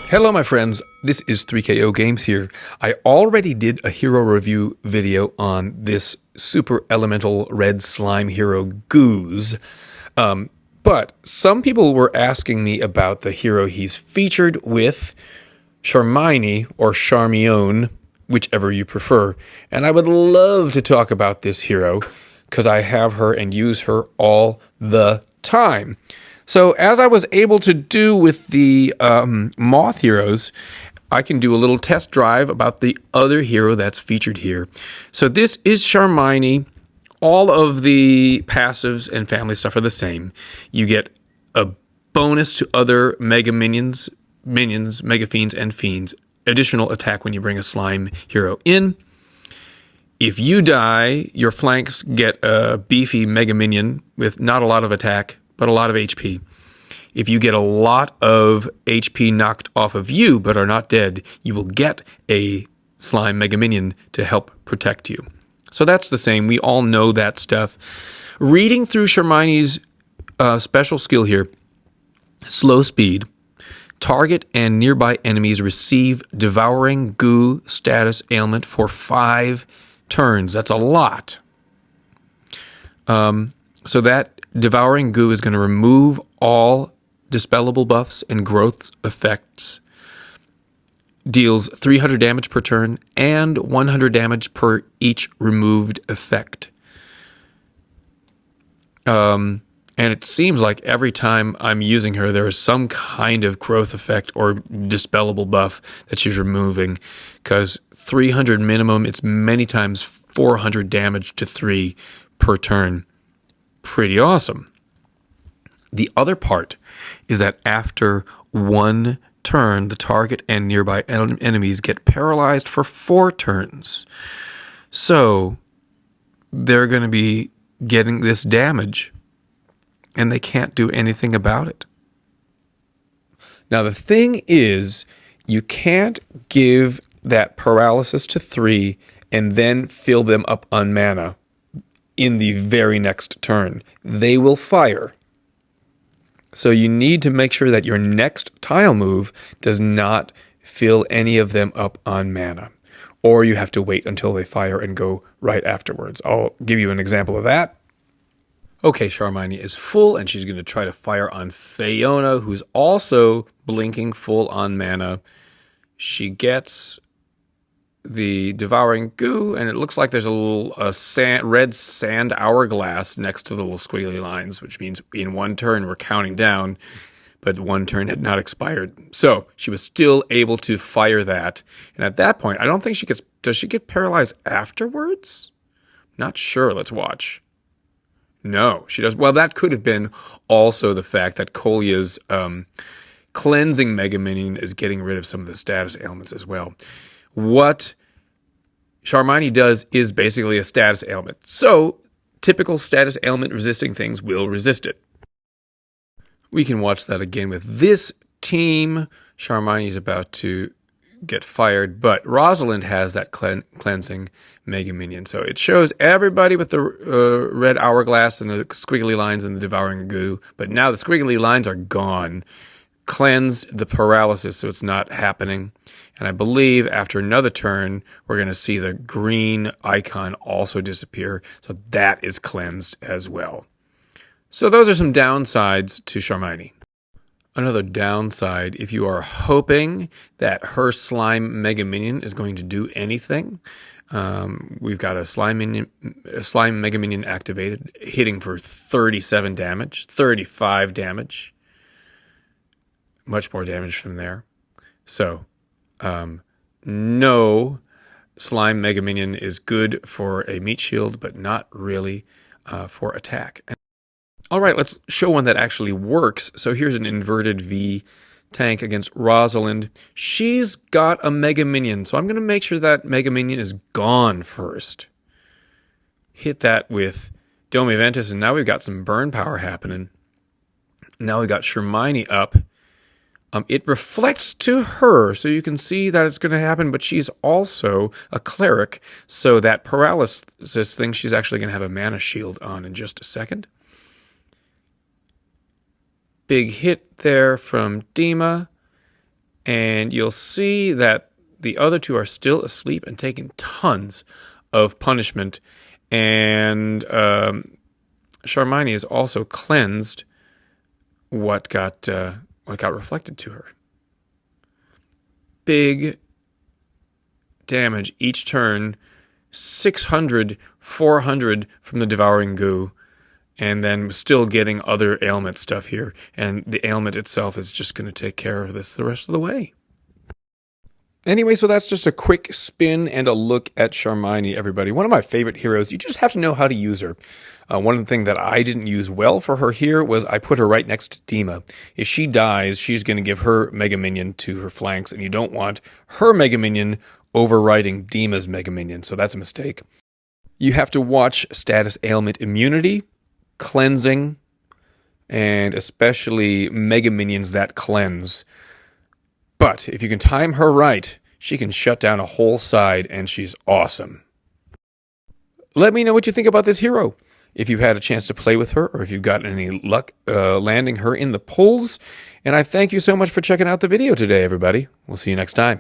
Hello my friends, this is 3KO Games here. I already did a hero review video on this super elemental red slime hero Gooze. But some people were asking me about the hero he's featured with, Charmine or Charmione, whichever you prefer. And I would love to talk about this hero because I have her and use her all the time. So as I was able to do with the moth heroes, I can do a little test drive about the other hero that's featured here. So this is Charmine. All of the passives and family stuff are the same. You get a bonus to other mega minions, mega fiends, and fiends. Additional attack when you bring a slime hero in. If you die, your flanks get a beefy mega minion with not a lot of attack, but a lot of HP. If you get a lot of HP knocked off of you, but are not dead, you will get a slime mega minion to help protect you. So that's the same. We all know that stuff. Reading through Charmine's special skill here, slow speed. Target and nearby enemies receive devouring goo status ailment for 5 turns. That's a lot. So that devouring goo is going to remove all dispellable buffs and growth effects. Deals 300 damage per turn and 100 damage per each removed effect. And it seems like every time I'm using her, there is some kind of growth effect or dispellable buff that she's removing. Because 300 minimum, it's many times 400 damage to 3 per turn. Pretty awesome. The other part is that after 1 turn, the target and nearby enemies get paralyzed for 4 turns. So they're going to be getting this damage, and they can't do anything about it. Now, the thing is, you can't give that paralysis to 3 and then fill them up on mana in the very next turn. They will fire. So you need to make sure that your next tile move does not fill any of them up on mana. Or you have to wait until they fire and go right afterwards. I'll give you an example of that. Okay, Charmine is full, and she's going to try to fire on Fiona, who's also blinking full on mana. She gets the devouring goo, and it looks like there's a little red sand hourglass next to the little squiggly lines, which means in 1 turn we're counting down, but 1 turn had not expired. So she was still able to fire that, and at that point, I don't think she gets. Does she get paralyzed afterwards? Not sure. Let's watch. No, she does. Well, that could have been also the fact that Kolya's cleansing Mega Minion is getting rid of some of the status ailments as well. What Charmine does is basically a status ailment. So, typical status ailment resisting things will resist it. We can watch that again with this team. Charmine is about to get fired, but Rosalind has that cleansing Mega Minion. So it shows everybody with the red hourglass and the squiggly lines and the devouring goo, but now the squiggly lines are gone. Cleansed the paralysis, so it's not happening. And I believe after another turn, we're going to see the green icon also disappear. So that is cleansed as well. So those are some downsides to Charmine. Another downside, if you are hoping that her slime Mega Minion is going to do anything, we've got a slime Mega Minion activated, hitting for 37 damage, 35 damage. Much more damage from there. So, no slime Mega Minion is good for a meat shield, but not really for attack. All right, let's show one that actually works. So here's an inverted V tank against Rosalind. She's got a Mega Minion, so I'm going to make sure that Mega Minion is gone first. Hit that with Dome Ventus, and now we've got some burn power happening. Now we've got Charmine up. It reflects to her, so you can see that it's going to happen, but she's also a cleric, so that paralysis thing, she's actually going to have a mana shield on in just a second. Big hit there from Dima. And you'll see that the other two are still asleep and taking tons of punishment. And Charmione is also cleansed what got reflected to her. Big damage each turn, 600, 400 from the devouring goo, and then still getting other ailment stuff here. And the ailment itself is just going to take care of this the rest of the way. Anyway, so that's just a quick spin and a look at Charmione, everybody. One of my favorite heroes. You just have to know how to use her. One of the things that I didn't use well for her here was I put her right next to Dima. If she dies, she's going to give her Mega Minion to her flanks, and you don't want her Mega Minion overriding Dima's Mega Minion, so that's a mistake. You have to watch status ailment immunity, cleansing, and especially Mega Minions that cleanse. But if you can time her right, she can shut down a whole side, and she's awesome. Let me know what you think about this hero. If you've had a chance to play with her, or if you've gotten any luck landing her in the polls. And I thank you so much for checking out the video today, everybody. We'll see you next time.